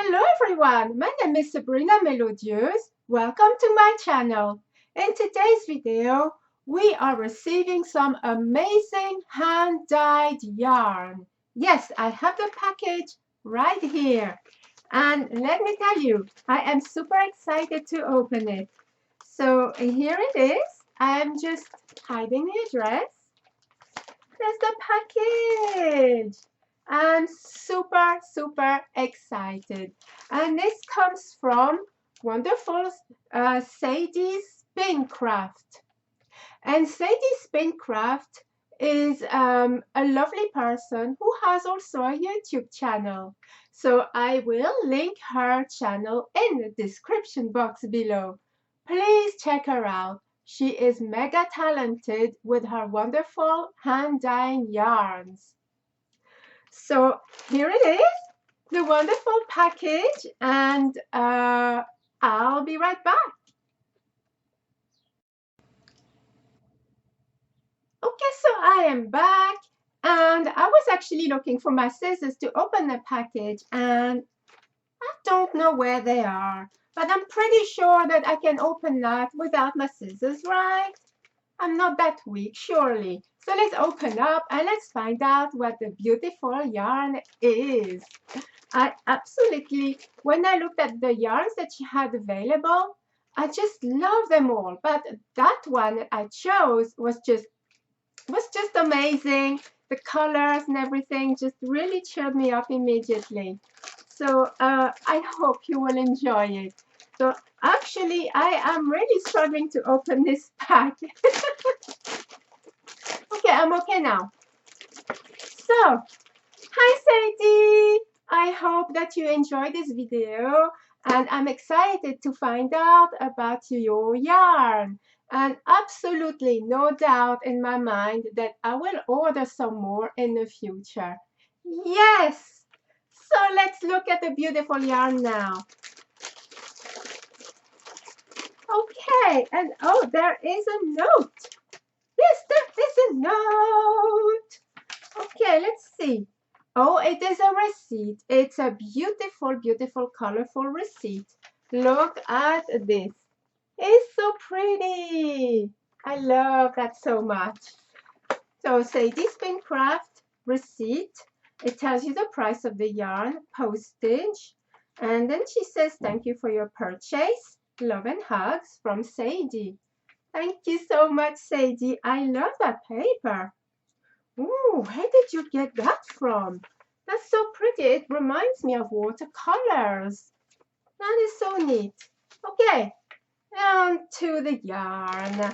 Hello everyone, my name is Sabrina Melodieuse. Welcome to my channel. In today's video, we are receiving some amazing hand-dyed yarn. Yes, I have the package right here. And let me tell you, I am super excited to open it. So here it is. I am just hiding the address. There's the package. I'm super excited. And this comes from wonderful Sadie Spincraft. And Sadie Spincraft is a lovely person who has also a YouTube channel. So I will link her channel in the description box below. Please check her out. She is mega talented with her wonderful hand-dyeing yarns. So here it is, the wonderful package, and I'll be right back. Okay, so I am back, and I was actually looking for my scissors to open the package, and I don't know where they are, but I'm pretty sure that I can open that without my scissors, right? I'm not that weak, surely. So let's open up and let's find out what the beautiful yarn is. I absolutely, when I looked at the yarns that she had available, I just love them all. But that one that I chose was just amazing. The colors and everything just really cheered me up immediately. So I hope you will enjoy it. So actually, I am really struggling to open this pack. Okay, I'm okay now. So, hi Sadie! I hope that you enjoyed this video, and I'm excited to find out about your yarn. And absolutely no doubt in my mind that I will order some more in the future. Yes! So let's look at the beautiful yarn now. Okay, and oh, there is a note. Yes, there is a note. Okay, let's see. Oh, it is a receipt. It's a beautiful, colorful receipt. Look at this. It's so pretty. I love that so much. So Sadie Spincraft receipt. It tells you the price of the yarn, postage, and then she says, thank you for your purchase. Love and hugs from Sadie. Thank you so much, Sadie. I love that paper. Ooh, where did you get that from? That's so pretty. It reminds me of watercolors. That is so neat. Okay, on to the yarn.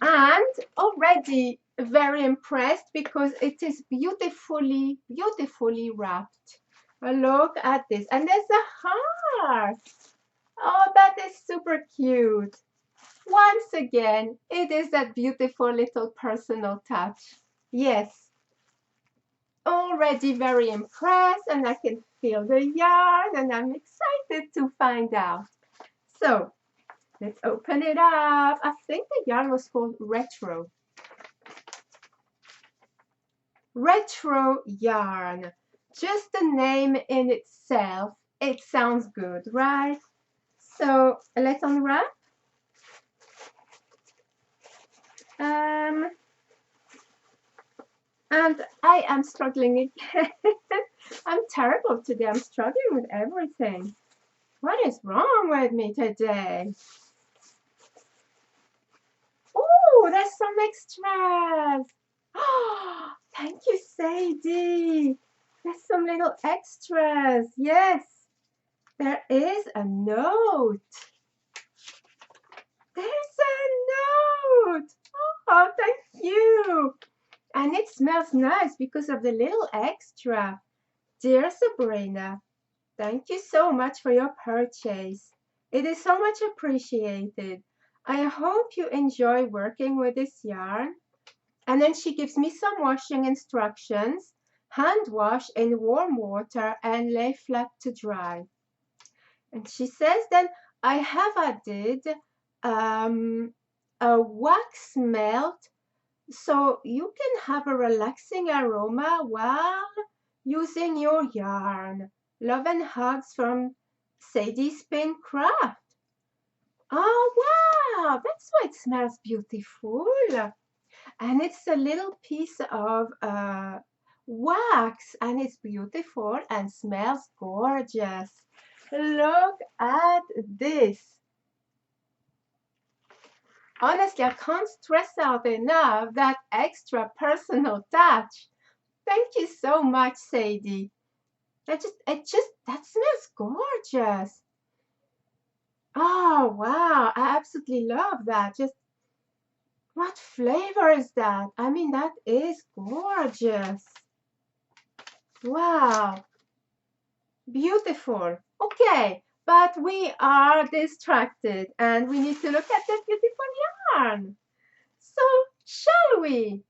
And already very impressed because it is beautifully wrapped. Look at this. And there's a heart. Oh, that is super cute. Once again, it is that beautiful little personal touch. Yes, already very impressed, and I can feel the yarn, and I'm excited to find out. So let's open it up. I think the yarn was called Retro. Retro yarn. Just the name in itself, it sounds good, right? So let's unwrap. And I am struggling again. I'm terrible today. I'm struggling with everything. What is wrong with me today? Oh, there's some extras. Oh, thank you, Sadie. There's some little extras. Yes, there is a note. There's a note. Oh, thank you. And it smells nice because of the little extra. Dear Sabrina, thank you so much for your purchase. It is so much appreciated. I hope you enjoy working with this yarn. And then she gives me some washing instructions. Hand wash in warm water and lay flat to dry. And she says then, I have added a wax melt so you can have a relaxing aroma while using your yarn. Love and hugs from Sadie Spincraft. Oh, wow, that's why it smells beautiful. And it's a little piece of wax, and it's beautiful and smells gorgeous. Look at this. Honestly, I can't stress out enough that extra personal touch. Thank you so much, Sadie. That smells gorgeous. Oh, wow. I absolutely love that. Just what flavor is that? I mean, that is gorgeous. Wow. Beautiful. Okay, but we are distracted and we need to look at the beautiful yarn. So, shall we?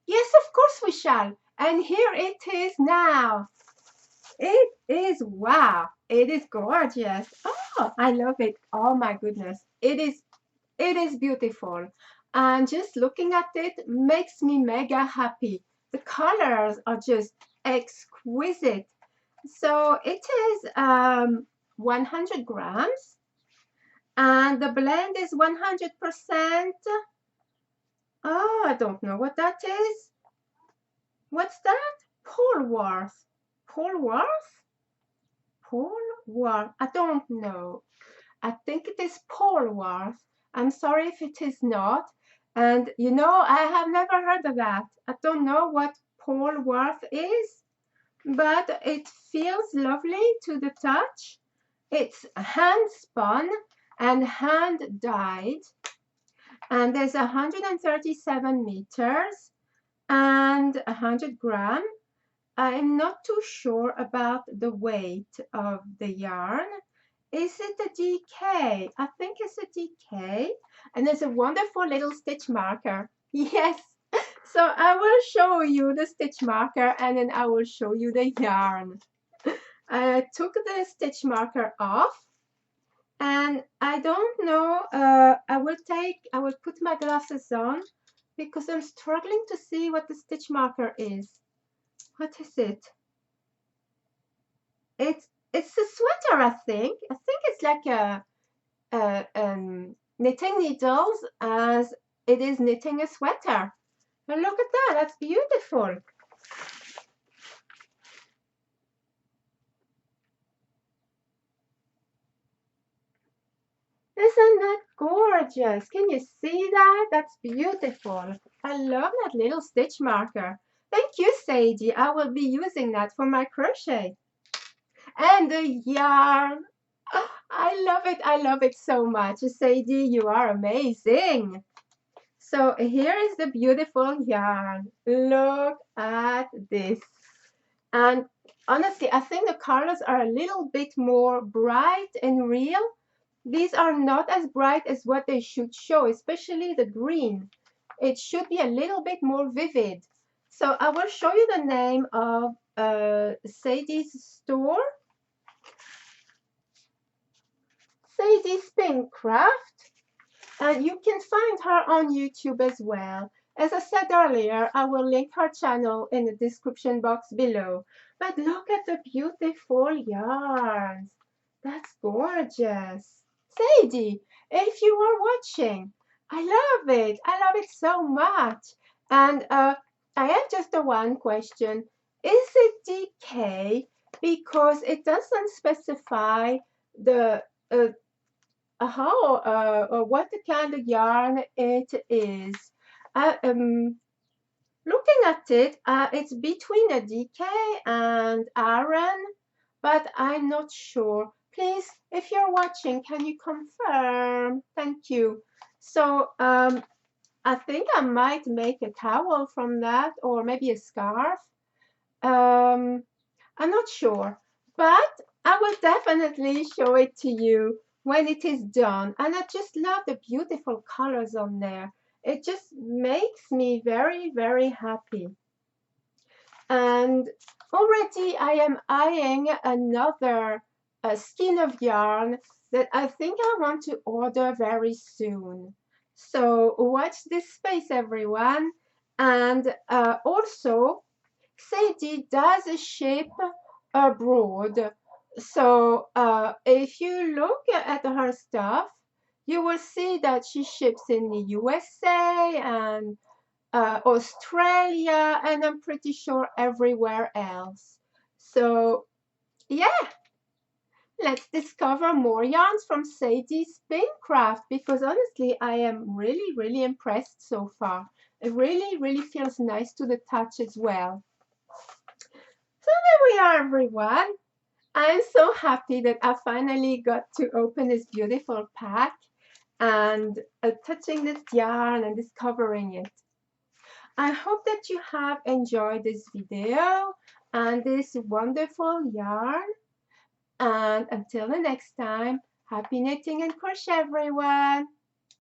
Yes, of course we shall. And here it is now. It is, wow, it is gorgeous. Oh, I love it. Oh my goodness. It is beautiful. And just looking at it makes me mega happy. The colors are just exquisite. So it is 100 grams and the blend is 100%. Oh, I don't know what that is. What's that? Polwarth. Polwarth? Polwarth. I don't know. I think it is Polwarth. I'm sorry if it is not. And you know, I have never heard of that. I don't know what Polwarth is, but it feels lovely to the touch. It's hand spun and hand dyed, and there's 137 meters and 100 gram. I'm not too sure about the weight of the yarn. Is it a DK? I think it's a DK. And there's a wonderful little stitch marker. Yes. So I will show you the stitch marker and then I will show you the yarn. I took the stitch marker off and I don't know, I will put my glasses on because I'm struggling to see what the stitch marker is. What is it? It's a sweater, I think. I think it's like knitting needles as it is knitting a sweater. And look at that, that's beautiful. Isn't that gorgeous? Can you see that? That's beautiful. I love that little stitch marker. Thank you, Sadie. I will be using that for my crochet. And the yarn. Oh, I love it. I love it so much. Sadie, you are amazing. So here is the beautiful yarn. Look at this. And honestly, I think the colors are a little bit more bright and real. These are not as bright as what they should show, especially the green. It should be a little bit more vivid. So I will show you the name of Sadie's store. Sadie Spincraft. And you can find her on YouTube as well. As I said earlier, I will link her channel in the description box below. But look at the beautiful yarns. That's gorgeous. Sadie, if you are watching, I love it. I love it so much. And I have just a one question. Is it DK? Because it doesn't specify the what kind of yarn it is. Looking at it, it's between a DK and Aran, but I'm not sure. Please, if you're watching, can you confirm? Thank you. So I think I might make a towel from that, or maybe a scarf. I'm not sure, but I will definitely show it to you when it is done. And I just love the beautiful colors on there. It just makes me very, very happy. And already I am eyeing another skein of yarn that I think I want to order very soon. So watch this space, everyone. And also, Sadie does ship abroad. So if you look at her stuff, you will see that she ships in the USA and Australia, and I'm pretty sure everywhere else. So yeah, let's discover more yarns from Sadie's Spincraft, because honestly, I am really, really impressed so far. It really, really feels nice to the touch as well. So there we are, everyone. I'm so happy that I finally got to open this beautiful pack and touching this yarn and discovering it. I hope that you have enjoyed this video and this wonderful yarn. And until the next time, happy knitting and crochet, everyone!